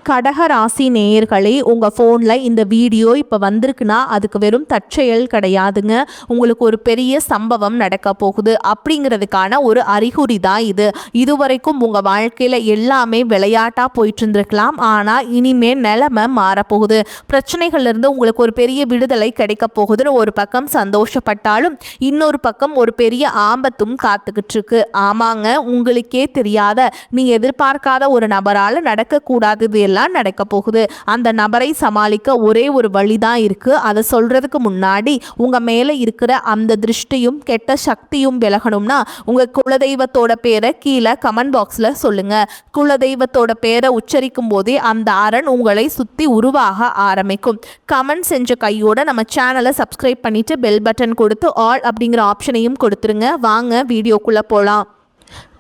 கடக ராசி நேயர்களே, உங்கள் ஃபோனில் இந்த வீடியோ இப்போ வந்திருக்குன்னா அதுக்கு வெறும் தற்செயல் கிடையாதுங்க. உங்களுக்கு ஒரு பெரிய சம்பவம் நடக்க போகுது அப்படிங்கிறதுக்கான ஒரு அறிகுறி தான் இது. இதுவரைக்கும் உங்கள் வாழ்க்கையில் எல்லாமே விளையாட்டாக போயிட்டு இருந்திருக்கலாம். ஆனால் இனிமேல் நிலைமை மாறப்போகுது. பிரச்சனைகள்லேருந்து உங்களுக்கு ஒரு பெரிய விடுதலை கிடைக்க போகுதுன்னு ஒரு பக்கம் சந்தோஷப்பட்டாலும் இன்னொரு பக்கம் ஒரு பெரிய ஆபத்தும் காத்துக்கிட்டு இருக்கு. ஆமாங்க, உங்களுக்கே தெரியாத நீ எதிர்பார்க்காத ஒரு நபரால் நடக்கக்கூடாதது எல்லாம் நடக்க போகுது. அந்த நபரை சமாளிக்க ஒரே ஒரு வழிதான் இருக்கு. அதை சொல்றதுக்கு முன்னாடி உங்க மேல இருக்கிற அந்த திருஷ்டியும் கெட்ட சக்தியும் விலகணும்னா உங்க குலதெய்வத்தோட பேரை கீழே கமெண்ட் பாக்ஸ்ல சொல்லுங்க. குலதெய்வத்தோட பேரை உச்சரிக்கும் போதே அந்த அரண் உங்களை சுத்தி உருவாக ஆரம்பிக்கும். கமெண்ட் செஞ்ச கையோட நம்ம சேனலை சப்ஸ்கிரைப் பண்ணிட்டு பெல் பட்டன் கொடுத்து ஆல் அப்படிங்கிற ஆப்ஷனையும் கொடுத்துருங்க. வாங்க வீடியோக்குள்ள போலாம்.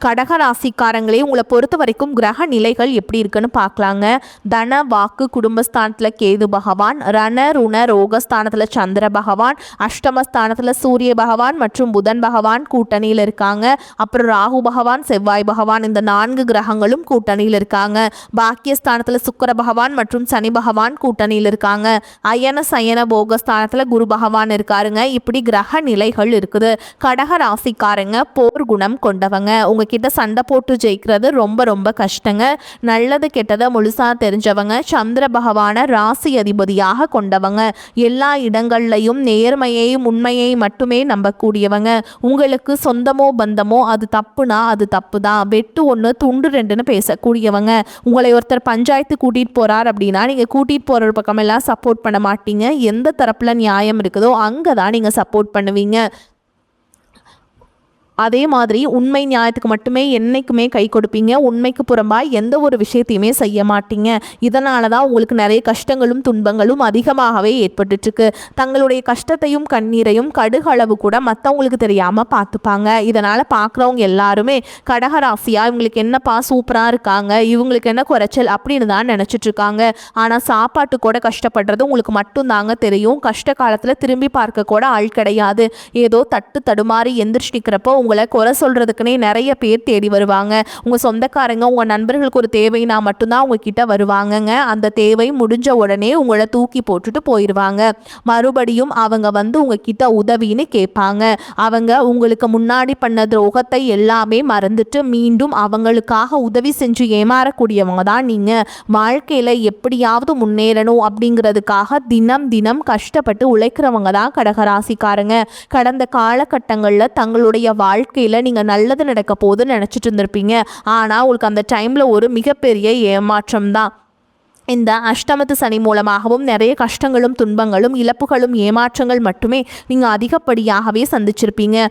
கடக ராசிக்காரங்களே, உங்களை பொறுத்த வரைக்கும் கிரக நிலைகள் எப்படி இருக்குன்னு பார்க்கலாங்க. தன வாக்கு குடும்பஸ்தானத்தில் கேது பகவான், ரண ருண ரோகஸ்தானத்தில் சந்திர பகவான், அஷ்டமஸ்தானத்தில் சூரிய பகவான் மற்றும் புதன் பகவான் கூட்டணியில் இருக்காங்க. அப்புறம் ராகு பகவான், செவ்வாய் பகவான், இந்த 4 கிரகங்களும் கூட்டணியில் இருக்காங்க. பாக்கியஸ்தானத்தில் சுக்கிர பகவான் மற்றும் சனி பகவான் கூட்டணியில் இருக்காங்க. அயன சயன போகஸ்தானத்தில் குரு பகவான் இருக்காருங்க. இப்படி கிரக நிலைகள் இருக்குது. கடக ராசிக்காரங்க போர் குணம் கொண்டவங்க. உங்ககிட்ட சண்டை போட்டு ஜெயிக்கிறது ரொம்ப ரொம்ப கஷ்டங்க. நல்லது கெட்டதை முழுசா தெரிஞ்சவங்க. சந்திர பகவான ராசி அதிபதியாக கொண்டவங்க. எல்லா இடங்கள்லையும் நேர்மையையும் உண்மையை மட்டுமே நம்பக்கூடியவங்க. உங்களுக்கு சொந்தமோ பந்தமோ அது தப்புனா அது தப்பு தான். வெட்டு 1 துண்டு 2ன்னு பேசக்கூடியவங்க. உங்களை ஒருத்தர் பஞ்சாயத்து கூட்டிகிட்டு போகிறார் அப்படின்னா நீங்கள் கூட்டிகிட்டு போகிற பக்கமெல்லாம் சப்போர்ட் பண்ண மாட்டீங்க. எந்த தரப்பில் நியாயம் இருக்குதோ அங்கே தான் நீங்கள் சப்போர்ட் பண்ணுவீங்க. அதே மாதிரி உண்மை நியாயத்துக்கு மட்டுமே என்றைக்குமே கை கொடுப்பீங்க. உண்மைக்கு புறம்பாக எந்த ஒரு விஷயத்தையுமே செய்ய மாட்டீங்க. இதனால தான் உங்களுக்கு நிறைய கஷ்டங்களும் துன்பங்களும் அதிகமாகவே ஏற்பட்டுருக்கு. தங்களுடைய கஷ்டத்தையும் கண்ணீரையும் கடுகளவு கூட மற்றவங்களுக்கு தெரியாமல் பார்த்துப்பாங்க. இதனால் பார்க்குறவங்க எல்லாருமே கடகராசியாக இவங்களுக்கு என்னப்பா சூப்பராக இருக்காங்க, இவங்களுக்கு என்ன குறைச்சல் அப்படின்னு தான் நினச்சிட்ருக்காங்க. ஆனால் சாப்பாட்டு கூட கஷ்டப்படுறது உங்களுக்கு மட்டும்தாங்க தெரியும். கஷ்ட காலத்தில் திரும்பி பார்க்க கூட ஆள் கிடையாது. ஏதோ தட்டு தடுமாறி எந்திரிச்சு நிற்கிறப்போ உங்களை குறை சொல்கிறதுக்குனே நிறைய பேர் தேடி வருவாங்க. உங்கள் சொந்தக்காரங்க உங்கள் நண்பர்களுக்கு ஒரு தேவைனா மட்டும்தான் உங்ககிட்ட வருவாங்கங்க. அந்த தேவை முடிஞ்ச உடனே உங்களை தூக்கி போட்டுட்டு போயிடுவாங்க. மறுபடியும் அவங்க வந்து உங்ககிட்ட உதவின்னு கேட்பாங்க. அவங்க உங்களுக்கு முன்னாடி பண்ண துரோகத்தை எல்லாமே மறந்துட்டு மீண்டும் அவங்களுக்காக உதவி செஞ்சு ஏமாறக்கூடியவங்க தான் நீங்கள். வாழ்க்கையில் எப்படியாவது முன்னேறணும் அப்படிங்கிறதுக்காக தினம் தினம் கஷ்டப்பட்டு உழைக்கிறவங்க தான் கடகராசிக்காரங்க. கடந்த காலகட்டங்களில் தங்களுடைய வாழ்க்கையில் நீங்கள் நல்லது நடக்க போதுன்னு நினச்சிட்டு இருந்திருப்பீங்க. ஆனால் உங்களுக்கு அந்த டைமில் ஒரு மிகப்பெரிய ஏமாற்றம் தான். இந்த அஷ்டமத்து சனி மூலமாகவும் நிறைய கஷ்டங்களும் துன்பங்களும் இழப்புகளும் ஏமாற்றங்கள் மட்டுமே நீங்கள் அதிகப்படியாகவே சந்திச்சிருப்பீங்க.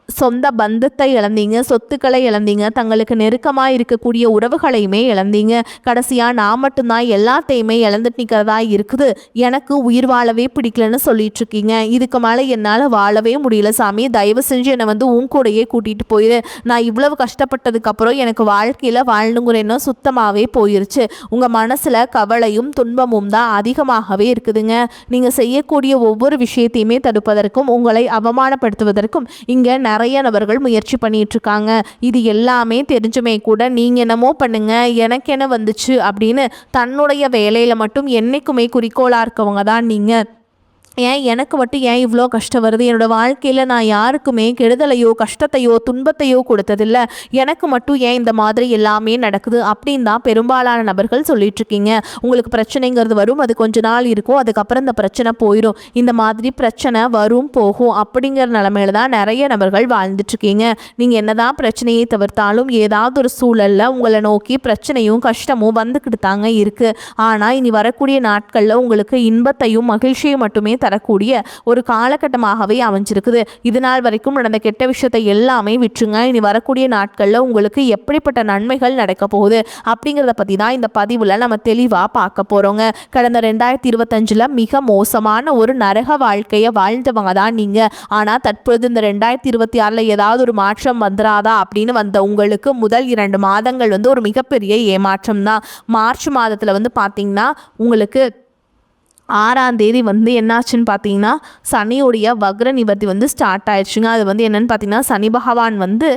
சொந்த பந்தத்தை இழந்தீங்க, சொத்துக்களை இழந்தீங்க, தங்களுக்கு நெருக்கமாக இருக்கக்கூடிய உறவுகளையுமே இழந்தீங்க. கடைசியாக நான் மட்டும்தான் எல்லாத்தையுமே இழந்துட்டு நிற்கிறதா இருக்குது, எனக்கு உயிர் வாழவே பிடிக்கலன்னு சொல்லிட்டு இருக்கீங்க. இதுக்கு மேலே என்னால் வாழவே முடியல சாமி, தயவு செஞ்சு என்னை வந்து உன் கூடையே கூட்டிகிட்டு போயிரு. நான் இவ்வளவு கஷ்டப்பட்டதுக்கப்புறம் எனக்கு வாழ்க்கையில் வாழணுங்கிற எண்ணம் சுத்தமாகவே போயிருச்சு. உங்கள் மனசில் கவலையும் துன்பமும் தான் அதிகமாகவே இருக்குதுங்க. நீங்கள் செய்யக்கூடிய ஒவ்வொரு விஷயத்தையுமே தடுப்பதற்கும் உங்களை அவமானப்படுத்துவதற்கும் இங்கே நிறைய நபர்கள் முயற்சி பண்ணிட்டு இருக்காங்க. இது எல்லாமே தெரிஞ்சுமே கூட நீங்க என்னமோ பண்ணுங்க, எனக்கு என்ன வந்துச்சு அப்படின்னு தன்னுடைய வேலையில மட்டும் என்னைக்குமே குறிக்கோளா இருக்கவங்க தான் நீங்க. ஏன் எனக்கு மட்டும் ஏன் இவ்வளோ கஷ்டம் வருது, என்னோடய வாழ்க்கையில் நான் யாருக்குமே கெடுதலையோ கஷ்டத்தையோ துன்பத்தையோ கொடுத்ததில்லை, எனக்கு மட்டும் ஏன் இந்த மாதிரி எல்லாமே நடக்குது அப்படின்னு தான் பெரும்பாலான நபர்கள் சொல்லிகிட்ருக்கீங்க. உங்களுக்கு பிரச்சனைங்கிறது வரும், அது கொஞ்ச நாள் இருக்கும், அதுக்கப்புறம் இந்த பிரச்சனை போயிடும். இந்த மாதிரி பிரச்சனை வரும் போகும் அப்படிங்கிற நிலமையில தான் நிறைய நபர்கள் வாழ்ந்துட்டுருக்கீங்க. நீங்கள் என்ன தான் பிரச்சனையை தவிர்த்தாலும் ஏதாவது ஒரு சூழலில் உங்களை நோக்கி பிரச்சனையும் கஷ்டமும் வந்துக்கிட்டு தாங்க இருக்குது. ஆனால் இனி வரக்கூடிய நாட்களில் உங்களுக்கு இன்பத்தையும் மகிழ்ச்சியும் மட்டுமே தரக்கூடிய ஒரு காலகட்டமாகவே அமைஞ்சிருக்குது. இது நாள் வரைக்கும் நடந்த கெட்ட விஷயத்தை எல்லாமே விட்டுருங்க. இனி வரக்கூடிய நாட்களில் உங்களுக்கு எப்படிப்பட்ட நன்மைகள் நடக்க போகுது அப்படிங்கிறத பற்றி தான் இந்த பதிவில் நம்ம தெளிவாக பார்க்க போகிறோங்க. கடந்த 2025 மிக மோசமான ஒரு நரக வாழ்க்கையை வாழ்ந்தவங்க தான் நீங்கள். ஆனால் தற்பொழுது இந்த 2026 ஏதாவது ஒரு மாற்றம் வந்துடாதா அப்படின்னு வந்த உங்களுக்கு முதல் 2 மாதங்கள் வந்து ஒரு மிகப்பெரிய ஏமாற்றம் தான். மார்ச் மாதத்தில் வந்து பார்த்திங்கன்னா உங்களுக்கு 6ஆம் தேதி வந்து என்னாச்சுன்னு பார்த்தீங்கன்னா சனியுடைய வக்ர நிவர்த்தி வந்து ஸ்டார்ட் ஆயிடுச்சுங்க. அது வந்து என்னென்னு பார்த்தீங்கன்னா சனி பகவான் வந்து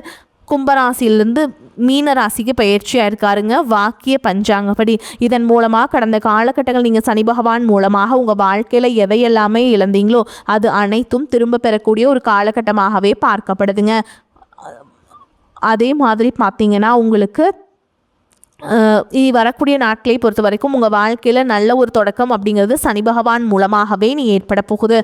கும்பராசியிலேருந்து மீன ராசிக்கு பயிற்சியாக இருக்காருங்க வாக்கிய பஞ்சாங்கப்படி. இதன் மூலமாக கடந்த காலகட்டங்கள் நீங்கள் சனி பகவான் மூலமாக உங்கள் வாழ்க்கையில் எதையெல்லாமே இழந்தீங்களோ அது அனைத்தும் திரும்ப பெறக்கூடிய ஒரு காலகட்டமாகவே பார்க்கப்படுதுங்க. அதே மாதிரி பார்த்தீங்கன்னா உங்களுக்கு வரக்கூடிய நாட்களை பொறுத்த வரைக்கும் உங்கள் வாழ்க்கையில் நல்ல ஒரு தொடக்கம் அப்படிங்கிறது சனி பகவான் மூலமாகவே நீ ஏற்பட போகுது.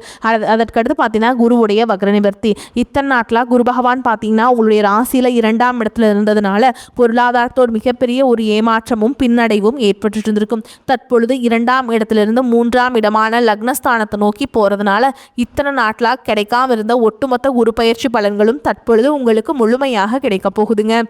அதற்கடுத்து பார்த்தீங்கன்னா குருவுடைய வக்ர நிவர்த்தி. இத்தனை நாட்களாக குரு பகவான் பார்த்தீங்கன்னா உங்களுடைய ராசியில் 2ஆம் இடத்துல இருந்ததுனால பொருளாதாரத்தோடு மிகப்பெரிய ஒரு ஏமாற்றமும் பின்னடைவும் ஏற்பட்டு இருந்திருக்கும். தற்பொழுது 2ஆம் இடத்திலிருந்து 3ஆம் இடமான லக்னஸ்தானத்தை நோக்கி போகிறதுனால இத்தனை நாட்களாக கிடைக்காம இருந்த ஒட்டுமொத்த குரு பயிற்சி பலன்களும் தற்பொழுது உங்களுக்கு முழுமையாக கிடைக்க போகுதுங்க.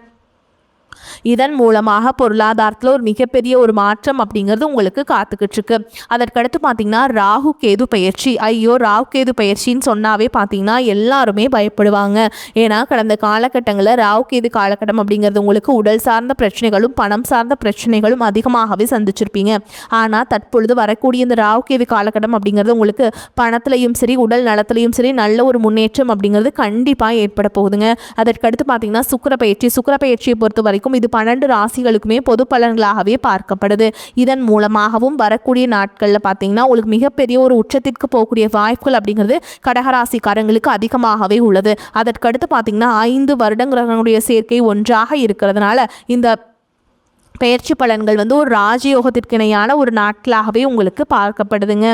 இதன் மூலமாக பொருளாதாரத்தில் ஒரு மிகப்பெரிய ஒரு மாற்றம் அப்படிங்கிறது உங்களுக்கு காத்துக்கிட்டு இருக்கு. அதற்கடுத்து பார்த்தீங்கன்னா ராகு கேது பயிற்சி. ஐயோ, ராகு கேது பயிற்சின்னு சொன்னாவே பார்த்தீங்கன்னா எல்லாருமே பயப்படுவாங்க. ஏன்னா கடந்த காலகட்டங்களில் ராகு கேது காலகட்டம் அப்படிங்கிறது உங்களுக்கு உடல் சார்ந்த பிரச்சனைகளும் பணம் சார்ந்த பிரச்சனைகளும் அதிகமாகவே சந்திச்சிருப்பீங்க. ஆனால் தற்பொழுது வரக்கூடிய இந்த ராகு கேது காலகட்டம் அப்படிங்கிறது உங்களுக்கு பணத்திலையும் சரி உடல் நலத்திலையும் சரி நல்ல ஒரு முன்னேற்றம் அப்படிங்கிறது கண்டிப்பாக ஏற்பட போகுதுங்க. அதற்கடுத்து பார்த்தீங்கன்னா சுக்கிர பயிற்சியை பொறுத்த வரைக்கும் இது 12 ராசிகளுக்குமே பொது பலன்களாகவே பார்க்கப்படுது. இதன் மூலமாகவும் வரக்கூடிய நாட்களில் பார்த்தீங்கன்னா உங்களுக்கு மிகப்பெரிய ஒரு உச்சத்திற்கு போகக்கூடிய வாய்ப்புகள் அப்படிங்கிறது கடகராசிக்காரங்களுக்கு அதிகமாகவே உள்ளது. அதற்கடுத்து பார்த்தீங்கன்னா 5 வருடங்களுடைய சேர்க்கை ஒன்றாக இருக்கிறதுனால இந்த பயிற்சி பலன்கள் ஒரு ராஜயோகத்திற்கு இணையான ஒரு நாட்களாகவே உங்களுக்கு பார்க்கப்படுதுங்க.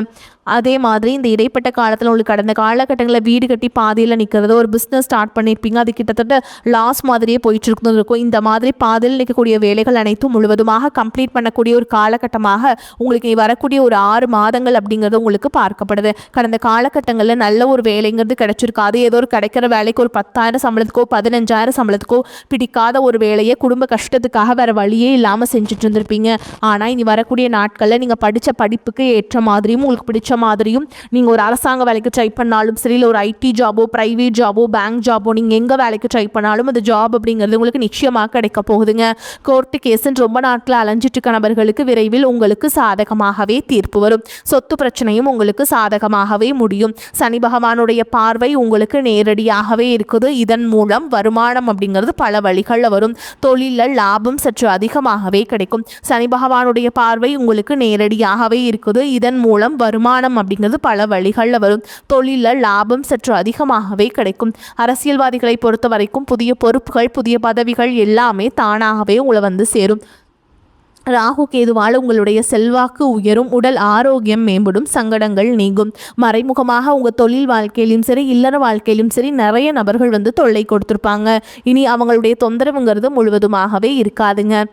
அதே மாதிரி இந்த இடைப்பட்ட காலத்தில் உங்களுக்கு கடந்த காலகட்டங்களில் வீடு கட்டி பாதியில் நிற்கிறதோ ஒரு பிஸ்னஸ் ஸ்டார்ட் பண்ணியிருப்பீங்க, அது கிட்டத்தட்ட லாஸ் மாதிரியே போயிட்டு இருக்கும். இந்த மாதிரி பாதியில் நிற்கக்கூடிய வேலைகள் அனைத்தும் முழுவதுமாக கம்ப்ளீட் பண்ணக்கூடிய ஒரு காலகட்டமாக உங்களுக்கு வரக்கூடிய ஒரு 6 மாதங்கள் அப்படிங்கிறது உங்களுக்கு பார்க்கப்படுது. கடந்த காலகட்டங்களில் நல்ல ஒரு வேலைங்கிறது கிடைச்சிருக்காது. ஏதோ ஒரு கிடைக்கிற வேலைக்கு ஒரு 10,000 சம்பளத்துக்கோ 15,000 சம்பளத்துக்கோ பிடிக்காத ஒரு வேலையை குடும்ப கஷ்டத்துக்காக வேறு வழியே இல்லாமல் செஞ்சுட்டு இருந்திருப்பீங்க. ஆனால் இனி வரக்கூடிய நாட்களில் நீங்கள் படித்த படிப்புக்கு ஏற்ற மாதிரியும் உங்களுக்கு பிடிச்ச மாதிரியும் நீங்கள் ஒரு அரசாங்க வேலைக்கு ட்ரை பண்ணாலும் சரி, இல்லை ஒரு ஐடி ஜாபோ பிரைவேட் ஜாபோ பேங்க் ஜாபோ நீங்கள் எங்கே வேலைக்கு ட்ரை பண்ணாலும் அந்த ஜாப் அப்படிங்கிறது உங்களுக்கு நிச்சயமாக கிடைக்க போகுதுங்க. கோர்ட்டு கேஸுன்னு ரொம்ப நாட்கள் அலைஞ்சிட்டு இருக்க நபர்களுக்கு விரைவில் உங்களுக்கு சாதகமாகவே தீர்ப்பு வரும். சொத்து பிரச்சனையும் உங்களுக்கு சாதகமாகவே முடியும். சனி பகவானுடைய பார்வை உங்களுக்கு நேரடியாகவே இருக்குது. இதன் மூலம் வருமானம் அப்படிங்கிறது பல வழிகளில் வரும். தொழிலில் லாபம் சற்று அதிகமாகவே கிடைக்கும். சனி பகவானுடைய பார்வை உங்களுக்கு நேரடியாகவே இருக்குது. இதன் மூலம் வருமானம் அப்படிங்கிறது பல வழிகளில் வரும். தொழிலில் லாபம் சற்று அதிகமாகவே கிடைக்கும். அரசியல்வாதிகளை பொறுத்த வரைக்கும் புதிய பொறுப்புகள் புதிய பதவிகள் எல்லாமே தானாகவே உங்களை சேரும். ராகு கேதுவால் உங்களுடைய செல்வாக்கு உயரும், உடல் ஆரோக்கியம் மேம்படும், சங்கடங்கள் நீங்கும். மறைமுகமாக உங்கள் தொழில் வாழ்க்கையிலும் சரி இல்லற வாழ்க்கையிலும் சரி நிறைய நபர்கள் தொல்லை கொடுத்துருப்பாங்க. இனி அவங்களுடைய தொந்தரவுங்கிறது முழுவதுமாகவே இருக்காதுங்க.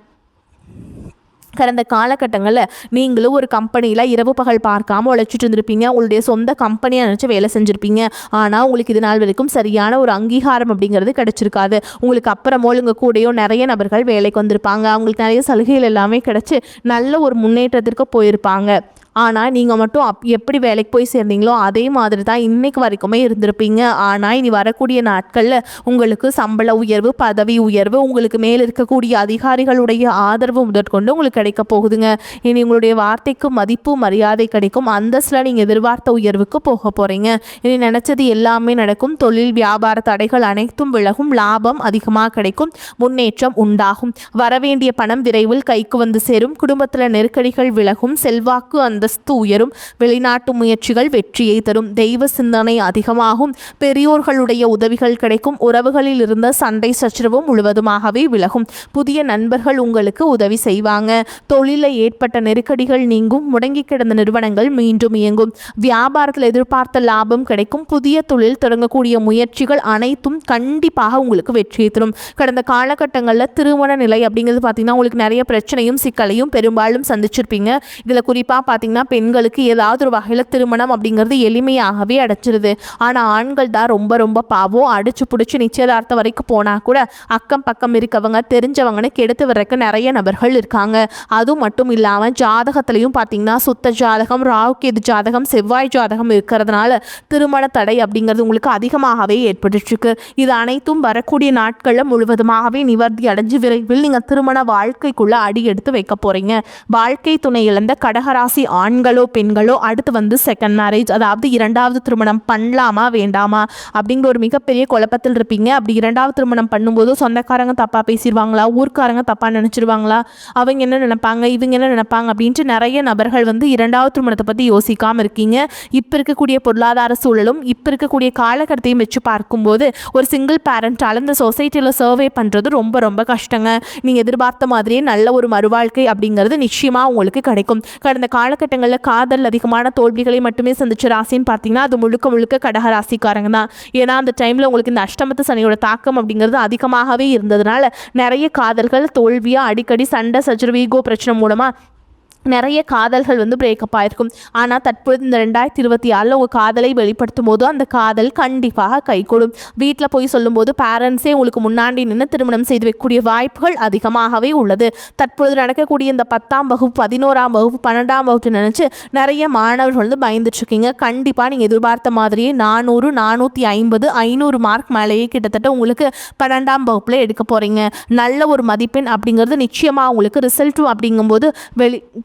கடந்த காலகட்டங்களில் நீங்களும் ஒரு கம்பெனியில் இரவு பகல் பார்க்காம உழைச்சிட்டு இருந்திருப்பீங்க. உங்களுடைய சொந்த கம்பெனியை நினச்சி வேலை செஞ்சுருப்பீங்க. ஆனால் உங்களுக்கு இது நாள் வரைக்கும் சரியான ஒரு அங்கீகாரம் அப்படிங்கிறது கிடைச்சிருக்காது. உங்களுக்கு அப்புறமோ உங்கள் கூடயோ நிறைய நபர்கள் வேலைக்கு வந்திருப்பாங்க. அவங்களுக்கு நிறைய சலுகைகள் எல்லாமே கிடைச்சி நல்ல ஒரு முன்னேற்றத்திற்கு போயிருப்பாங்க. ஆனால் நீங்கள் மட்டும் எப்படி வேலைக்கு போய் சேர்ந்தீங்களோ அதே மாதிரி தான் இன்றைக்கு வரைக்குமே இருந்திருப்பீங்க. ஆனால் இனி வரக்கூடிய நாட்களில் உங்களுக்கு சம்பள உயர்வு பதவி உயர்வு உங்களுக்கு மேல் இருக்கக்கூடிய அதிகாரிகளுடைய ஆதரவு முதற்கொண்டு உங்களுக்கு கிடைக்க போகுதுங்க. இனி உங்களுடைய வார்த்தைக்கு மதிப்பு மரியாதை கிடைக்கும். அந்தஸ்தில் நீங்கள் எதிர்பார்த்த உயர்வுக்கு போக போகிறீங்க. இனி நினச்சது எல்லாமே நடக்கும். தொழில் வியாபார தடைகள் அனைத்தும் விலகும். லாபம் அதிகமாக கிடைக்கும். முன்னேற்றம் உண்டாகும். வரவேண்டிய பணம் விரைவில் கைக்கு சேரும். குடும்பத்தில் நெருக்கடிகள் விலகும். செல்வாக்கு அந்தஸ்து உயரும். வெளிநாட்டு முயற்சிகள் வெற்றியை தரும். தெய்வ சிந்தனை அதிகமாகும். பெரியோர்களுடைய உதவிகள் கிடைக்கும். உறவுகளில் இருந்த சண்டை சச்சரவும் முழுவதுமாகவே விலகும். புதிய நண்பர்கள் உங்களுக்கு உதவி செய்வாங்க. தொழிலில் ஏற்பட்ட நெருக்கடிகள் நீங்கும். முடங்கி கிடந்த நிறுவனங்கள் மீண்டும் இயங்கும். வியாபாரத்தில் எதிர்பார்த்த லாபம் கிடைக்கும். புதிய தொழில் தொடங்கக்கூடிய முயற்சிகள் அனைத்தும் கண்டிப்பாக உங்களுக்கு வெற்றியை தரும். கடந்த காலகட்டங்களில் திருமண நிலை அப்படிங்கிறது பார்த்தீங்கன்னா உங்களுக்கு நிறைய பிரச்சனையும் சிக்கலையும் பெரும்பாலும் சந்திச்சிருப்பீங்க. இதில் குறிப்பாக பார்த்தீங்கன்னா பெண்களுக்கு ஏதாவது ஒரு வகையில் திருமணம் அப்படிங்கிறது எளிமையாகவே அடைச்சிருது. ஆனால் ஆண்கள் தான் ரொம்ப ரொம்ப பாவம். அடிச்சு பிடிச்சி நிச்சயதார்த்தம் வரைக்கும் போனால் கூட அக்கம் பக்கம் இருக்கவங்க தெரிஞ்சவங்கன்னு கெடுத்து வர்றதுக்கு நிறைய நபர்கள் இருக்காங்க. அதுவும் மட்டும் இல்லாமல் ஜாதகத்திலையும் பார்த்தீங்கன்னா சுத்த ஜாதகம் ராகு கேது ஜாதகம் செவ்வாய் ஜாதகம் இருக்கிறதுனால திருமண தடை அப்படிங்கிறது உங்களுக்கு அதிகமாகவே ஏற்பட்டுருக்கு. இது அனைத்தும் வரக்கூடிய நாட்களில் முழுவதுமாகவே நிவர்த்தி அடைஞ்சு விரைவில் நீங்கள் திருமண வாழ்க்கைக்குள்ள அடி எடுத்து வைக்க போறீங்க. வாழ்க்கை துணை இழந்த கடகராசி ஆண்களோ பெண்களோ அடுத்து வந்து செகண்ட் மேரேஜ், அதாவது இரண்டாவது திருமணம் பண்ணலாமா வேண்டாமா அப்படிங்கிற ஒரு மிகப்பெரிய குழப்பத்தில் இருப்பீங்க. அப்படி இரண்டாவது திருமணம் பண்ணும்போது சொந்தக்காரங்க தப்பாக பேசிடுவாங்களா, ஊர்க்காரங்க தப்பாக நினச்சிருவாங்களா, அவங்க என்ன நினைப்பாங்க, இவங்க என்ன நினைப்பாங்க அப்படின்ட்டு நிறைய நபர்கள் வந்து இரண்டாவது திருமணத்தை பற்றி யோசிக்காமல் இருக்கீங்க. இப்போ இருக்கக்கூடிய பொருளாதார சூழலும் இப்போ இருக்கக்கூடிய காலகட்டத்தையும் வச்சு பார்க்கும்போது ஒரு சிங்கிள் பேரண்டால் இந்த சொசைட்டியில் சர்வே பண்ணுறது ரொம்ப ரொம்ப கஷ்டங்க. நீங்கள் எதிர்பார்த்த மாதிரியே நல்ல ஒரு மறுவாழ்க்கை அப்படிங்கிறது நிச்சயமாக உங்களுக்கு கிடைக்கும். கடந்த காலகட்டங்களில் காதல் அதிகமான தோல்விகளை மட்டுமே சந்திச்ச ராசின்னு பார்த்தீங்கன்னா அது முழுக்க முழுக்க கடக ராசிக்காரங்க தான். ஏன்னா அந்த டைமில் உங்களுக்கு இந்த அஷ்டமத்து சனியோட தாக்கம் அப்படிங்கிறது அதிகமாகவே இருந்ததுனால நிறைய காதல்கள் தோல்வியாக அடிக்கடி சண்டை சச்சரவு ஈகோ பிரச்சனை மூலமாக நிறைய காதல்கள் வந்து பிரேக்கப் ஆகிருக்கும். ஆனால் தற்பொழுது இந்த 2026 உங்கள் காதலை வெளிப்படுத்தும் போது அந்த காதல் கண்டிப்பாக கைகூடும். வீட்டில் போய் சொல்லும்போது பேரண்ட்ஸே உங்களுக்கு முன்னாடி நின்று திருமணம் செய்து வைக்கக்கூடிய வாய்ப்புகள் அதிகமாகவே உள்ளது. தற்பொழுது நடக்கக்கூடிய இந்த 10ஆம் வகுப்பு 11ஆம் வகுப்பு 12ஆம் வகுப்பு நினச்சி நிறைய மாணவர்கள் வந்து பயந்துட்டுருக்கீங்க. கண்டிப்பாக நீங்கள் எதிர்பார்த்த மாதிரியே 400 450 500 மார்க் மேலேயே கிட்டத்தட்ட உங்களுக்கு 12ஆம் வகுப்பில் எடுக்க போகிறீங்க. நல்ல ஒரு மதிப்பெண் அப்படிங்கிறது நிச்சயமாக உங்களுக்கு ரிசல்ட்டும் அப்படிங்கும்போது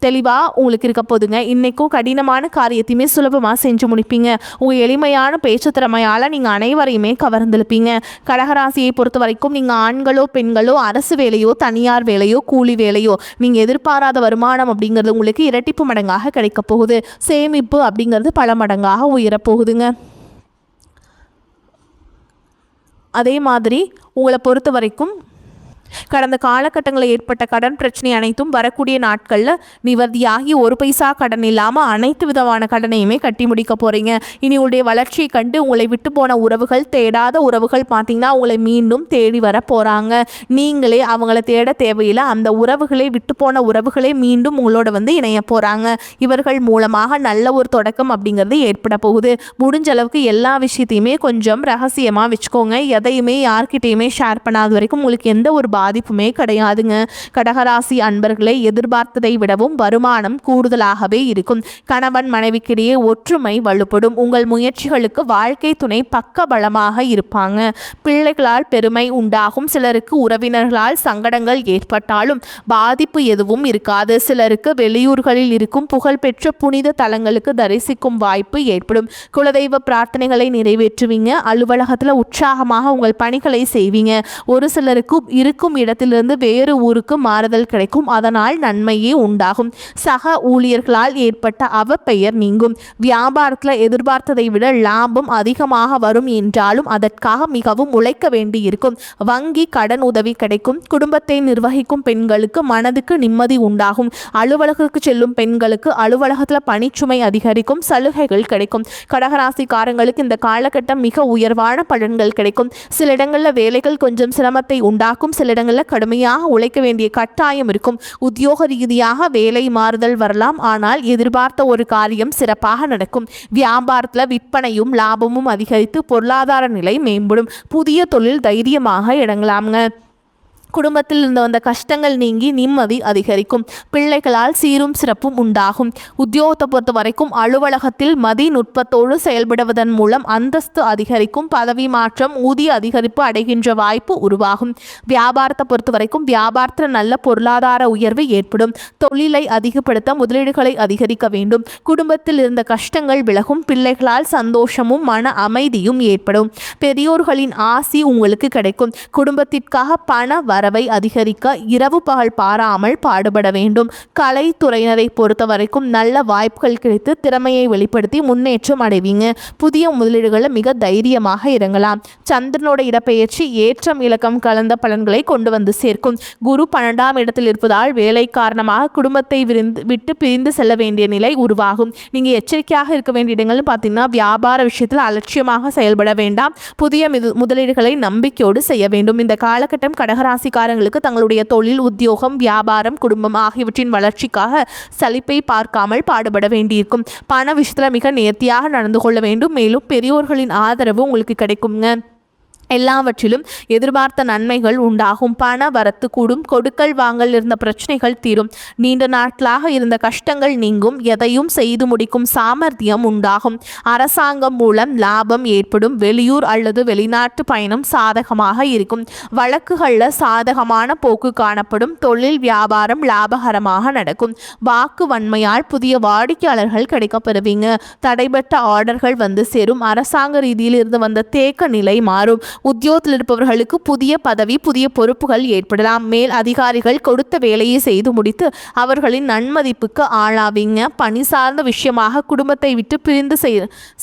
தெளிவாக உங்களுக்கு இருக்க போதுங்க. இன்றைக்கும் கடினமான காரியத்தையுமே சுலபமாக செஞ்சு முடிப்பீங்க. உங்கள் எளிமையான பேச்சு திறமையால் நீங்கள் அனைவரையுமே கவர்ந்திருப்பீங்க. கடகராசியை பொறுத்த வரைக்கும் நீங்கள் ஆண்களோ பெண்களோ அரசு வேலையோ தனியார் வேலையோ கூலி வேலையோ நீங்கள் எதிர்பாராத வருமானம் அப்படிங்கிறது உங்களுக்கு இரட்டிப்பு மடங்காக கிடைக்க போகுது. சேமிப்பு அப்படிங்கிறது பல மடங்காக உயரப்போகுதுங்க. அதே மாதிரி உங்களை பொறுத்த வரைக்கும் கடந்த காலகட்டங்களில் ஏற்பட்ட கடன் பிரச்சனை அனைத்தும் வரக்கூடிய நாட்களில் நிவர்த்தியாகி ஒரு பைசா கடன் இல்லாமல் அனைத்து விதமான கடனையுமே கட்டி முடிக்க போகிறீங்க. இனி உங்களுடைய வளர்ச்சியை கண்டு உங்களை விட்டு போன உறவுகள், தேடாத உறவுகள் பார்த்தீங்கன்னா உங்களை மீண்டும் தேடி வர போகிறாங்க. நீங்களே அவங்கள தேட தேவையில்லை. அந்த உறவுகளே விட்டு போன உறவுகளே மீண்டும் உங்களோட வந்து இணைய போகிறாங்க. இவர்கள் மூலமாக நல்ல ஒரு தொடக்கம் அப்படிங்கிறது ஏற்பட போகுது. முடிஞ்ச அளவுக்கு எல்லா விஷயத்தையுமே கொஞ்சம் ரகசியமாக வச்சுக்கோங்க. எதையுமே யார்கிட்டையுமே ஷேர் பண்ணாத வரைக்கும் உங்களுக்கு எந்த ஒரு பாதிப்புமே கிடையாதுங்க. கடகராசி அன்பர்களை எதிர்பார்த்ததை விடவும் வருமானம் கூடுதலாகவே இருக்கும். கணவன் மனைவிக்கிடையே ஒற்றுமை வலுப்படும். உங்கள் முயற்சிகளுக்கு வாழ்க்கை துணை பக்க பலமாக இருப்பாங்க. பிள்ளைகளால் பெருமை உண்டாகும். சிலருக்கு உறவினர்களால் சங்கடங்கள் ஏற்பட்டாலும் பாதிப்பு எதுவும் இருக்காது. சிலருக்கு வெளியூர்களில் இருக்கும் புகழ்பெற்ற புனித தலங்களுக்கு தரிசிக்கும் வாய்ப்பு ஏற்படும். குலதெய்வ பிரார்த்தனைகளை நிறைவேற்றுவீங்க. அலுவலகத்தில் உற்சாகமாக உங்கள் பணிகளை செய்வீங்க. ஒரு சிலருக்கு இருக்கும் இடத்திலிருந்து வேறு ஊருக்கு மாறுதல் கிடைக்கும். அதனால் நன்மையே உண்டாகும். சக ஊழியர்களால் ஏற்பட்ட அவப்பெயர் நீங்கும். வியாபாரத்தில் எதிர்பார்த்ததை விட லாபம் அதிகமாக வரும் என்றாலும் அதற்காக மிகவும் உழைக்க வேண்டி இருக்கும். வங்கி கடன் உதவி கிடைக்கும். குடும்பத்தை நிர்வகிக்கும் பெண்களுக்கு மனதுக்கு நிம்மதி உண்டாகும். அலுவலகத்துக்கு செல்லும் பெண்களுக்கு அலுவலகத்தில் பணிச்சுமை அதிகரிக்கும். சலுகைகள் கிடைக்கும். கடகராசிக்காரங்களுக்கு இந்த காலகட்டம் மிக உயர்வான பலன்கள் கிடைக்கும். சில இடங்களில் வேலைகள் கொஞ்சம் சிரமத்தை உண்டாக்கும். சில இடங்களில் கடுமையாக உழைக்க வேண்டிய கட்டாயம் இருக்கும். உத்தியோக ரீதியாக வேலை மாறுதல் வரலாம். ஆனால் எதிர்பார்த்த ஒரு காரியம் சிறப்பாக நடக்கும். வியாபாரத்தில் விற்பனையும் லாபமும் அதிகரித்து பொருளாதார நிலை மேம்படும். புதிய தொழில் தைரியமாக இடங்கலாம்ங்க. குடும்பத்தில் இருந்து வந்த கஷ்டங்கள் நீங்கி நிம்மதி அதிகரிக்கும். பிள்ளைகளால் சீரும் சிறப்பும் உண்டாகும். உத்தியோகத்தை பொறுத்த வரைக்கும் அலுவலகத்தில் மதிநுட்பத்தோடு செயல்படுவதன் மூலம் அந்தஸ்து அதிகரிக்கும். பதவி மாற்றம், ஊதிய அதிகரிப்பு அடைகின்ற வாய்ப்பு உருவாகும். வியாபாரத்தை பொறுத்த வரைக்கும் வியாபாரத்தில் நல்ல பொருளாதார உயர்வு ஏற்படும். தொழிலை அதிகப்படுத்த முதலீடுகளை அதிகரிக்க வேண்டும். குடும்பத்தில் இருந்த கஷ்டங்கள் விலகும். பிள்ளைகளால் சந்தோஷமும் மன அமைதியும் ஏற்படும். பெரியோர்களின் ஆசி உங்களுக்கு கிடைக்கும். குடும்பத்திற்காக பண வரவை அதிகரிக்க இரவு பகல் பாராமல் பாடுபட வேண்டும். கலைத்துறையினரை பொறுத்த வரைக்கும் நல்ல வாய்ப்புகள் கிடைத்து திறமையை வெளிப்படுத்தி முன்னேற்றம் அடைவீங்க. புதிய முதலீடுகளை மிக தைரியமாக இறங்கலாம். சந்திரனோட இடப்பெயர்ச்சி ஏற்றம் இலக்கம் கலந்த பலன்களை கொண்டு வந்து சேர்க்கும். குரு 12ஆம் இடத்தில் இருப்பதால் வேலை காரணமாக குடும்பத்தை விட்டு பிரிந்து செல்ல வேண்டிய நிலை உருவாகும். நீங்கள் எச்சரிக்கையாக இருக்க வேண்டிய இடங்கள் பார்த்தீங்கன்னா வியாபார விஷயத்தில் அலட்சியமாக செயல்பட வேண்டாம். புதிய முதலீடுகளை நம்பிக்கையோடு செய்ய வேண்டும். இந்த காலகட்டம் கடகராசிக்காரங்களுக்கு தங்களுடைய தொழில், உத்தியோகம், வியாபாரம், குடும்பம் ஆகியவற்றின் வளர்ச்சிக்காக சலிப்பை பார்க்காமல் பாடுபட வேண்டியிருக்கும். பண விஷயத்தில் மிக நேர்த்தியாக நடந்து கொள்ள வேண்டும். மேலும் பெரியோர்களின் ஆதரவு உங்களுக்கு கிடைக்குங்க. எல்லாவற்றிலும் எதிர்பார்த்த நன்மைகள் உண்டாகும். பண வரத்து கூடும். கொடுக்கல் வாங்கல் இருந்த பிரச்சனைகள் தீரும். நீண்ட நாட்களாக இருந்த கஷ்டங்கள் நீங்கும். எதையும் செய்து முடிக்கும் சாமர்த்தியம் உண்டாகும். அரசாங்கம் மூலம் லாபம் ஏற்படும். வெளியூர் அல்லது வெளிநாட்டு பயணம் சாதகமாக இருக்கும். வழக்குகளில் சாதகமான போக்கு காணப்படும். தொழில் வியாபாரம் லாபகரமாக நடக்கும். வாக்கு வன்மையால் புதிய வாடிக்கையாளர்கள் கிடைக்கப்பெறுவீங்க. தடைபட்ட ஆர்டர்கள் வந்து சேரும். அரசாங்க ரீதியில் இருந்து வந்த தேக்க நிலை மாறும். உத்தியோகத்தில் இருப்பவர்களுக்கு புதிய பதவி, புதிய பொறுப்புகள் ஏற்படலாம். மேல் அதிகாரிகள் கொடுத்த வேலையை செய்து முடித்து அவர்களின் நன்மதிப்புக்கு ஆளாவீங்க. பணி சார்ந்த விஷயமாக குடும்பத்தை விட்டு பிரிந்து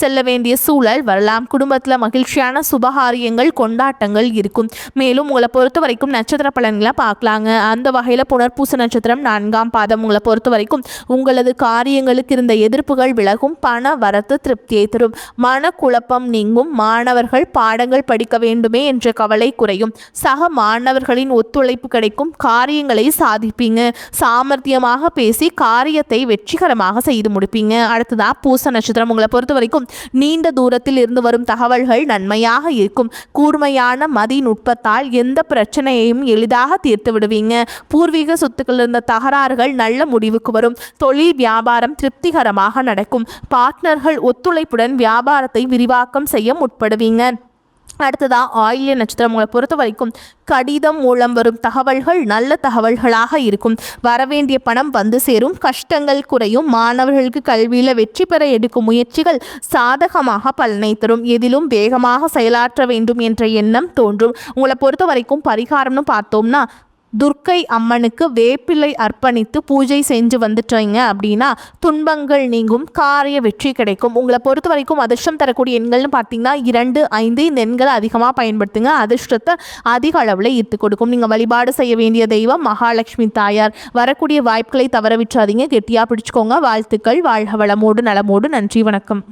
செல்ல வேண்டிய சூழல் வரலாம். குடும்பத்தில் மகிழ்ச்சியான சுபகாரியங்கள், கொண்டாட்டங்கள் இருக்கும். மேலும் உங்களை பொறுத்த வரைக்கும் நட்சத்திர பலன்களை பார்க்கலாங்க. அந்த வகையில் புனர்பூச நட்சத்திரம் 4ஆம் பாதம் உங்களை பொறுத்த வரைக்கும் உங்களது காரியங்களுக்கு இருந்த எதிர்ப்புகள் விலகும். பண வரத்து திருப்தியை தரும். மனக்குழப்பம் நீங்கும். மாணவர்கள் பாடங்கள் படிக்க வேண்டுமே என்ற கவலை குறையும். சக மாணவர்களின் ஒத்துழைப்பு கிடைக்கும். காரியங்களை சாதிப்பீங்க. சாமர்த்தியமாக பேசி காரியத்தை வெற்றிகரமாக செய்து முடிப்பீங்க. அடுத்ததா பூச நட்சத்திரம் உங்களை பொறுத்த வரைக்கும் நீண்ட தூரத்தில் இருந்து வரும் தகவல்கள் நன்மையாக இருக்கும். கூர்மையான மதி நுட்பத்தால் எந்த பிரச்சனையையும் எளிதாக தீர்த்து விடுவீங்க. பூர்வீக சொத்துக்கள் இருந்த தகராறுகள் நல்ல முடிவுக்கு வரும். தொழில் வியாபாரம் திருப்திகரமாக நடக்கும். பார்ட்னர்கள் ஒத்துழைப்புடன் வியாபாரத்தை விரிவாக்கம் செய்ய முற்படுவீங்க. அடுத்ததா ஆயில்ய நட்சத்திரம் உங்களை பொறுத்த வரைக்கும் கடிதம் மூலம் வரும் தகவல்கள் நல்ல தகவல்களாக இருக்கும். வரவேண்டிய பணம் வந்து சேரும். கஷ்டங்கள் குறையும். மாணவர்களுக்கு கல்வியில் வெற்றி பெற எடுக்கும் முயற்சிகள் சாதகமாக பலனை தரும். எதிலும் வேகமாக செயலாற்ற வேண்டும் என்ற எண்ணம் தோன்றும். உங்களை பொறுத்த வரைக்கும் பரிகாரம்னு பார்த்தோம்னா துர்க்கை அம்மனுக்கு வேப்பிலை அர்ப்பணித்து பூஜை செஞ்சு வந்துட்டீங்க அப்படின்னா துன்பங்கள் நீங்கும். காரிய வெற்றி கிடைக்கும். உங்களை பொறுத்த வரைக்கும் அதிர்ஷ்டம் தரக்கூடிய எண்கள்னு பார்த்தீங்கன்னா 2, 5 இந்த எண்களை அதிகமாக பயன்படுத்துங்க. அதிர்ஷ்டத்தை அதிக அளவில் ஈர்த்து கொடுக்கும். நீங்கள் வழிபாடு செய்ய வேண்டிய தெய்வம் மகாலட்சுமி தாயார். வரக்கூடிய வாய்ப்புகளை தவற விட்டுறாதீங்க. கெட்டியாக பிடிச்சிக்கோங்க. வாழ்த்துக்கள். வாழ்க வளமோடு நலமோடு. நன்றி, வணக்கம்.